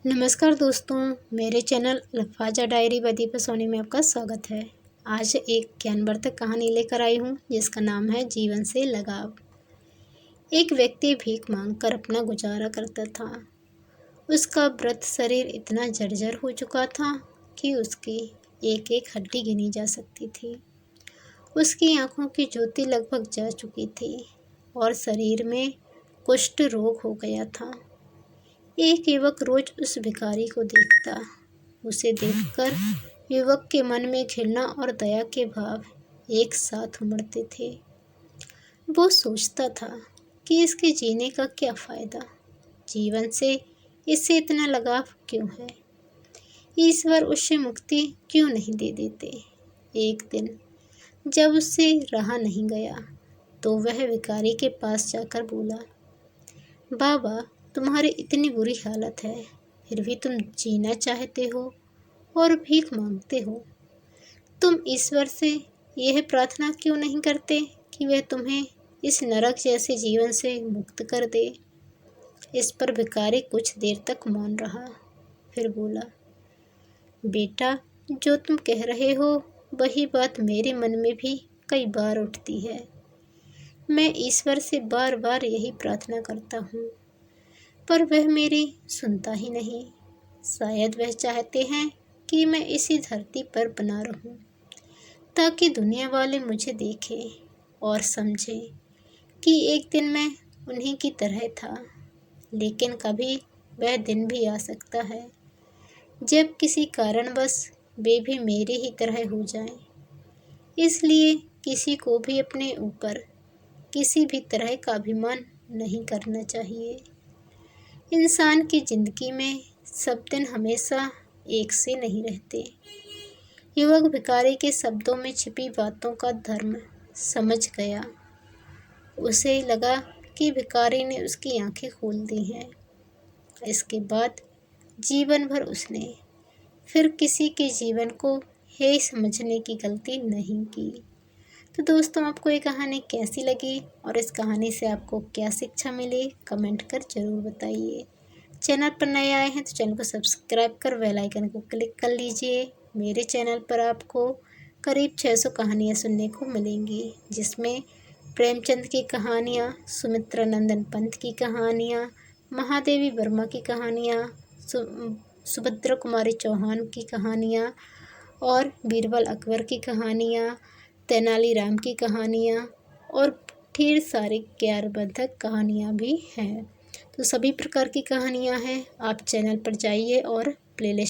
नमस्कार दोस्तों, मेरे channel Alfaza diary by Deepa Soni में आपका स्वागत है। आज एक ज्ञानवर्धक कहानी लेकर आई हूँ जिसका नाम है जीवन से लगाव। एक व्यक्ति भीख मांगकर अपना गुजारा करता था। उसका वृद्ध शरीर इतना जर्जर हो चुका था कि उसकी एक एक हड्डी गिनी जा सकती थी। उसकी आंखों की ज्योति लगभग जा चुकी थी और शरीर में कुष्ठ रोग हो गया था। एक युवक रोज उस भिखारी को देखता। उसे देखकर युवक के मन में घृणा और दया के भाव एक साथ उमड़ते थे। वो सोचता था कि इसके जीने का क्या फ़ायदा, जीवन से इससे इतना लगाव क्यों है, ईश्वर उससे मुक्ति क्यों नहीं दे देते। एक दिन जब उससे रहा नहीं गया तो वह भिखारी के पास जाकर बोला, बाबा, तुम्हारी इतनी बुरी हालत है, फिर भी तुम जीना चाहते हो और भीख मांगते हो। तुम ईश्वर से यह प्रार्थना क्यों नहीं करते कि वह तुम्हें इस नरक जैसे जीवन से मुक्त कर दे। इस पर भिखारी कुछ देर तक मौन रहा, फिर बोला, बेटा, जो तुम कह रहे हो वही बात मेरे मन में भी कई बार उठती है। मैं ईश्वर से बार बार यही प्रार्थना करता हूँ, पर वह मेरी सुनता ही नहीं। शायद वह चाहते हैं कि मैं इसी धरती पर बना रहूं, ताकि दुनिया वाले मुझे देखें और समझें कि एक दिन मैं उन्हीं की तरह था। लेकिन कभी वह दिन भी आ सकता है जब किसी कारणवश वे भी मेरी ही तरह हो जाएं। इसलिए किसी को भी अपने ऊपर किसी भी तरह का अभिमान नहीं करना चाहिए। इंसान की ज़िंदगी में सब दिन हमेशा एक से नहीं रहते। युवक भिखारी के शब्दों में छिपी बातों का धर्म समझ गया। उसे लगा कि भिखारी ने उसकी आंखें खोल दी हैं। इसके बाद जीवन भर उसने फिर किसी के जीवन को हे समझने की गलती नहीं की। तो दोस्तों, आपको ये कहानी कैसी लगी और इस कहानी से आपको क्या शिक्षा मिली, कमेंट कर ज़रूर बताइए। चैनल पर नए आए हैं तो चैनल को सब्सक्राइब कर बेल आइकन को क्लिक कर लीजिए। मेरे चैनल पर आपको करीब 600 कहानियाँ सुनने को मिलेंगी, जिसमें प्रेमचंद की कहानियाँ, सुमित्रा नंदन पंत की कहानियाँ, महादेवी वर्मा की कहानियाँ, सुभद्रा कुमारी चौहान की कहानियाँ और बीरबल अकबर की कहानियाँ, तेनालीराम की कहानियाँ और ढेर सारी ज्ञानवर्धक कहानियाँ भी हैं। तो सभी प्रकार की कहानियाँ हैं। आप चैनल पर जाइए और प्लेलिस्ट